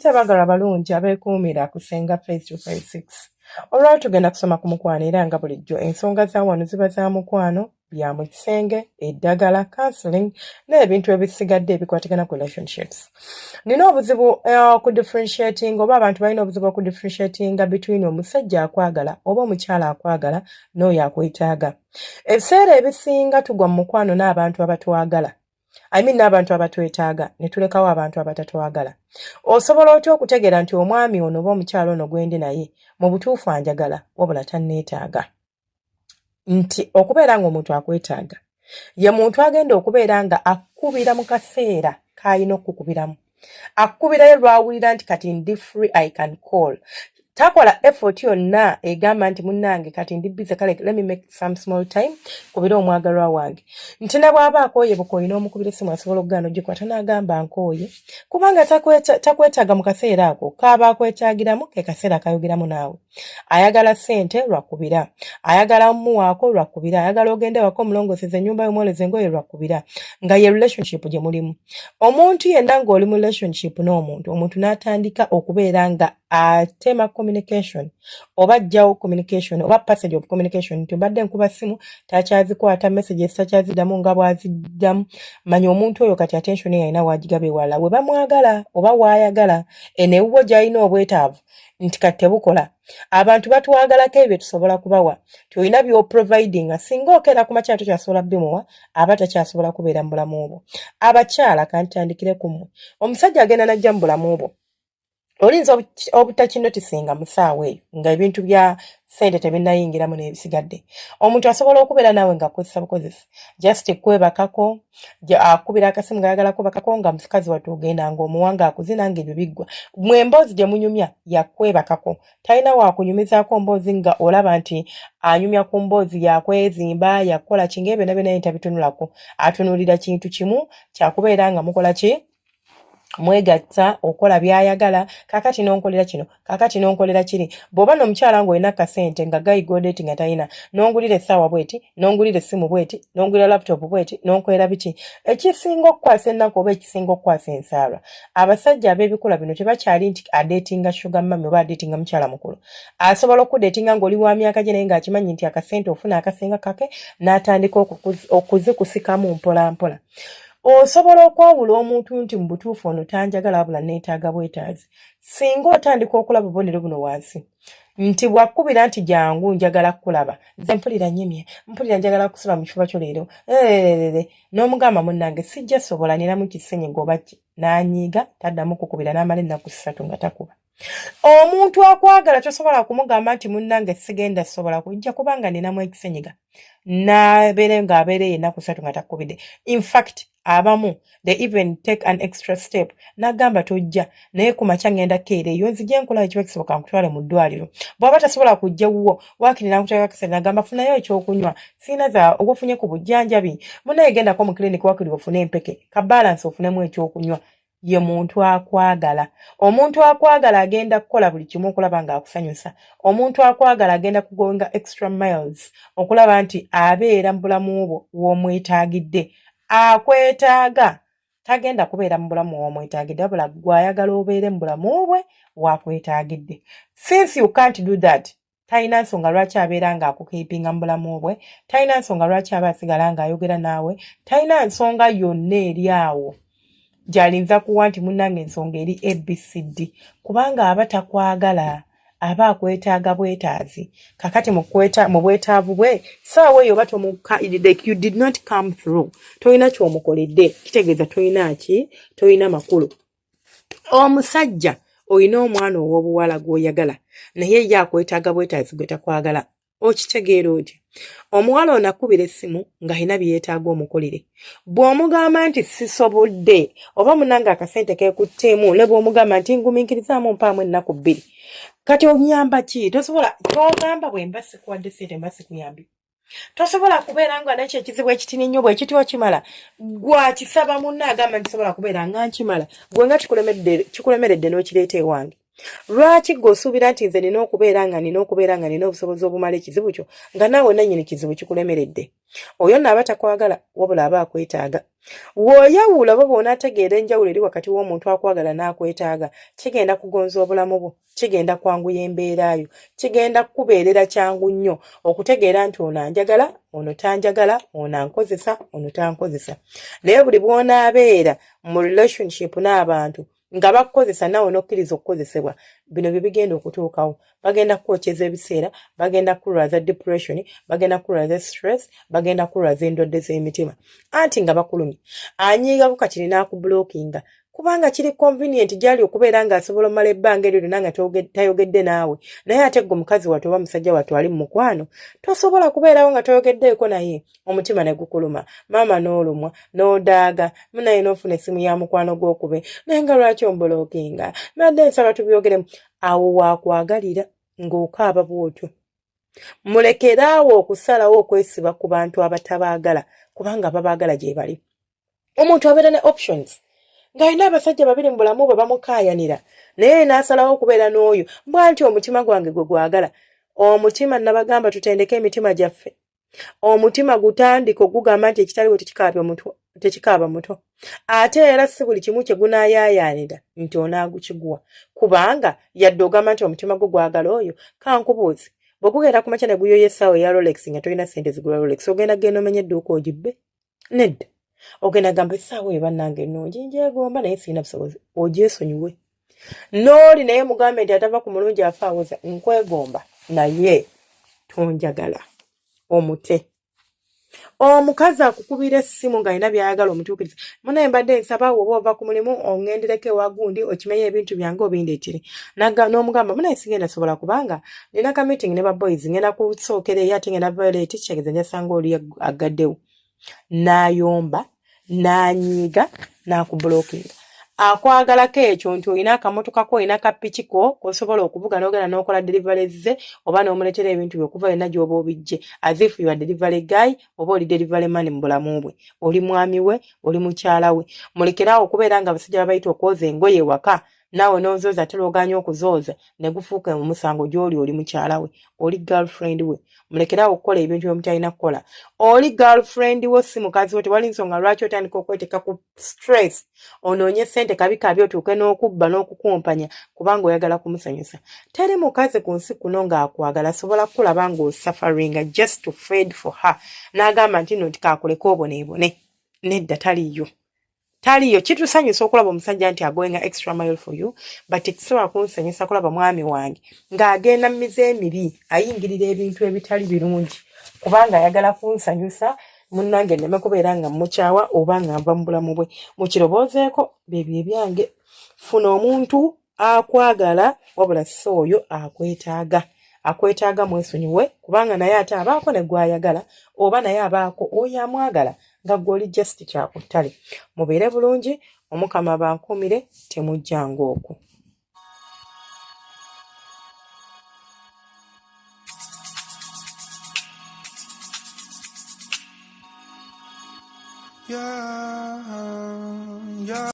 Mwaramutse bagala balungi abeekuumira kusenga face to face 6. Olwali tugenda kusoma ku mukwano era nga bulijjo ensonga za wano ziba za mukwano bya mu kisenge, eddagala, counseling n'ebintu ebisigadde ebikwatagana ku relationships. Nina obuzibu ku differentiating oba abantu balina obuzibu ku differentiating between omusajja akwagala oba omukyala akwagala n'oyo akwetaaga. Ebiseera ebisinga tugwa mu mukwano n'abantu abatwagala. N'abantu abatwetaaga ne tulekawo abantu abatatwagala. Osobola otya okutegeera nti omwami ono oba omukyala ono gwendi naye mu butuufu anjagala wabula tanneetaaga? Nti okubeera ng'omuntu akwetaaga ye muntu agenda okubeera nga akkubira mu kaseera k'alina okukubiramu. Akkubirayo lwawulira nti kati ndi free I can call. Takola effort yonna egamba nti munnange kati ndi busy kale let me make some small time kubira omwagalwa wange. Nti ne bw'aba akooye bukoyi n'omukubira essimu asobola okugaana ogikwata n'agamba nkooye kubanga takwetaaga mu kaseera ako kaaba akwetaagiramu ke kaseera kayogeramu naawe. Ayagala ssente lwakubira, ayagala mmuwaako lwakubira, ayagala ogende wako omulongoseze ennyumba y'omwoleze engoye lwakubira nga ye relationship gye mulimu. Omuntu yenna ng'oli mu relationship n'omuntu, omuntu n'atandika okubeera nga atema communication oba ajjawo communication oba passage of communication nti mbadde nkuba ssimu takyazikwata messages takyaziddamu nga bw'aziddamu manya omuntu oyo kati attention ye alina waagigabe wala we bamwagala oba waayagala enewuwo gy'alina obwetaavu nti kati tebukola. Abantu batwagalako ebyo tusobola kubawa tuyina by'oprovidinga singa okeera ku makya tokyasobola bimuwa aba takyasobola kubeera mu bulamu obwo. Abakyala kantandikire ku mmwe omusajja agenda najja mu bulamu obwo olinza obutakinotisinga mu ssaawa eyo nga ebintu bya ssente tebinnayingiramu n'ebisigadde. Omuntu asobola okubeera naawe ng'akozesa bukozesa just kwebakako akubira akasimu ng'ayagalako bakako nga mukazi wattu ogenda ng'omuwanga akuzina ng'ebyo biggwa. Mwe emboozi gye munyumya yakwebakako talina waakunyumizaako mboozi nga olaba nti anyumya ku mboozi yakwezimba yakola ki ng'ebyo nabyo naye tabitunulako atunuulira kintu kimu kyakubeera nga mukola ki mwegatta okola byayagala kakati n'onkolera kino kakati n'onkolera kiri. Bw'oba n'omukyala ng'olina kasente nga gayigoodeti nga talina n'ongulira essaawa bweti n'ongulira essimu bweti n'ongulira laptop bweti n'onkolera biki ekisinga okukwasa ennaku oba ekisinga okukwasa ensaalwa. Abasajja ab'ebikula bino tebakyali nti adeetinga sugar mami oba adeetinga mukyala mukulu. Asobola okudeetinga ng'oli wa myaka gye naye ng'akimanyi nti akasente ofuna akasinga kake n'atandika okuzikusikamu mpola mpola. Osobola okwawula omuntu nti mu butuufu ono tanjagala wabula neetaaga bwetaazi singa otandika okulaba obubonero buno wansi nti bwakubira nti jangu njagala kulaba nze mpulira nyemye mpulira njagala kusula mu kifuba kyo leero n'omugamba munnange sijja sobola niramu kisenyiga oba n'anyiiga taddamu kukubira n'amala ennaku 3 nga takuba. Omuntu akwagala tosobola kumugamba nti munnange sigenda sobola kujja kubanga ninamu ekisenyiga n'abeere ng'abeere ennaku 3 nga takubidde. In fact abamu they even take an extra step n'agamba tojja naye ku makya ngenda keera eyo nzije nkola ekiba kisoboka nkutwale mu ddwaliro. Bw'aba tasobola kujja wuwo waakiri n'akuteka akasera n'agamba funayo ekyokunywa sina za obufunye ku bujjanjabi munaye gendako mu clinic waakiri ofune empeke ka balance ofunemu ekyokunywa. Ye muntu akwagala. Omuntu akwagala agenda kukola buli kimu okulaba ng'akusanyusa. Omuntu akwagala agenda kugonga extra miles okulaba nti abeera mu bulamu bwo w'omwetaagidde. Akwetaaga tagenda kubeera mu bulamu w'omwetaagidde wabula gw'ayagala obeere mu bulamu bwe waakwetaagidde. Since you can't do that talina nsonga lwaki abeera ng'akukiipinga mu bulamu bwe, talina nsonga lwaki aba asigala ng'ayogera naawe, talina nsonga yonna eri awo gy'alinza kuwa nti munnange ensonga eri ABCD kubanga aba takwagala aba akwetaaga bwetaazi. Kakati mu bwetaavu bwe saawa eyo oba you did not come through toyina ky'omukoledde kitegeeza toyina makulu. Omusajja oyina omwana ow'obuwala gw'oyagala naye ye akwetaaga bwetaazi gwe takwagala. Okitegeera oti omuwala ono akubira essimu ng'alina bye yeetaaga omukolere. Bw'omugamba nti sisobodde oba munnange akasente keekutteemu ne bw'omugamba nti ngumiikirizaamu mpaamu ennaku 2 kati onyamba ki? Tosobola ky'ogamba bwe mba sikuwadde ssente mba sikuyambi. Tosobola kubeera nga nakyo ekizibu ekitini nnyo bwe kiti okimala gwakisaba munno agamba nti sobola kubeera nga nkimala gwe nga kikulemeredde n'okireeta ewange. Lwaki gw'osuubira nti nze nina okubeera nga nina obusobozi obumala ekizibu kyo nga naawe nannyini kizibu kikulemeredde? Oyo nno aba takwagala wabula aba akwetaaga. Bw'oyawula oba bw'onaategeera enjawulo eri wakati w'omuntu akwagala n'akwetaaga, kigenda kugonza obulamu bwo, kigenda kwanguya embeera yo, kigenda kukubeerera kyangu nnyo okutegeera nti ono anjagala, ono tanjagala, ono ankozesa, ono tankozesa. Naye buli bw'onaabeera mu relationship n'abantu nga bakukozesa naawe n'okkiriza okukozesebwa, bino bye bigenda okutuukawo. Bagenda kukwokeza ebiseera, bagenda kukulwaza depression, bagenda kukulwaza stress, bagenda kukulwaza endwadde z'emitima. Anti nga bakulumye, anyiigako kati n'akubulookinga kubanga kiri convenient gyali okubeera ng'asobola omala ebbanga eryo lyonna nga tayogedde naawe. Naye ate ggwe mukazi wattu oba musajja wattu ali mu mukwano, tosobola kubeerawo nga toyogeddeeko naye, omutima ne gukuluma, maama n'olumwa, n'odaaga, munaye n'ofuna essimu ya mukwano gw'okube, naye nga lwaki ombulookinga, mbadde nsaba tubyogeremu. Awo waakwagalira ng'okaaba bw'otyo. Mulekeraawo okusalawo okwesiba ku bantu abatabaagala kubanga ababaagala gye bali. Omuntu abeera ne options ng'alina abasajja babiri mu bulamu bwe bamukaayanira, naye n'asalawo okubeera n'oyo mbwa nti omutima gwange gwe gwagala. Omutima nabagamba tutendeke emitima gyaffe. Omutima gutandika ogugamba nti ekitaliwo tekikaaba muto. Ate era si buli kimu kye gunaayaayaanira nti onaagukiguwa kubanga yadde ogamba nti omutima gwo gwagala oyo. Kankubuuze, bwe gugenda ku makya ne guyoya essaawa eya Rolex nga tolina ssente zigula Rolex, ogenda genda omenya edduuka ogibbe? Nedda. Ogenda gamba essaawa eyo bannange ennungi ngyegomba naye sirina busobozi, ogyesonyiwe. N'oli naye mugambe nti atava ku mulungi afa awoza, nkwegomba naye tonjagala. Omute. Omukazi akukubira essimu ng'alina by'ayagala omutuukiriza. Munaye mbadde nsaba oba ova ku mulimu ongendereko ewa gundi okimenye ebintu byange obindeetere. N'omugamba munaye sigenda sobola kubanga nina ka meeting ne ba boys ngenda kusookera eyo ate ngenda Violet kyegeza njasanga oli agaddewo. N'ayomba, n'anyiiga, n'akubulookinga. Akwagalako ekyo nti olina akamotoka ko, olina kapiki ko k'osobola okuvuga n'ogenda n'okola deliveries ze oba n'omuleetera ebintu bye okuva yonna gy'oba obijje, as if you are delivery guy oba oli delivery man mu bulamu bwe. Oli mwami we, oli mukyala we. Mulekeraawo okubeera nga abasajja babayita okwoza engoye waka, naawe n'ozooza ate lw'ogaanye okuzooza ne gufuuka omusango gy'oli oli mukyala we, oli girlfriend we. Mulekeraawo okukola ebintu bye mutalina kukola. Oli girlfriend wo si mukazi wo, tewali nsonga lwaki otandika okweteeka ku stress onoonye ssente kabi kabi otuuke n'okubba n'okukumpanya kubanga oyagala kumusanyusa. Teri mukazi ku nsi kuno ng'akwagala asobola kukulaba ng'osuffering just to feed for her n'agamba nti nno tikaakuleka oboneebone. Nedda, taliyo. Taliyo. Kitusanyusa okulaba omusajja nti agoinga extra mile for you, but kisobola kunsanyusa kulaba mwami wange ng'agenda mu mize emibi ayingirira ebintu ebitali birungi kubanga ayagala kunsanyusa munnange nneme kubeera nga mukyawa oba nga nva mu bulamu bwe. Mukiroboozeeko bebyo ebyange. Funa omuntu akwagala wabula si oyo akwetaaga. Akwetaaga mwesonyiwe kubanga naye ate abaako ne gwayagala oba naye abaako oyo amwagala nga gw'oli just kyakuttale. Mubeere bulungi, Omukama bankuumire, temujjanga okwo. Yeah.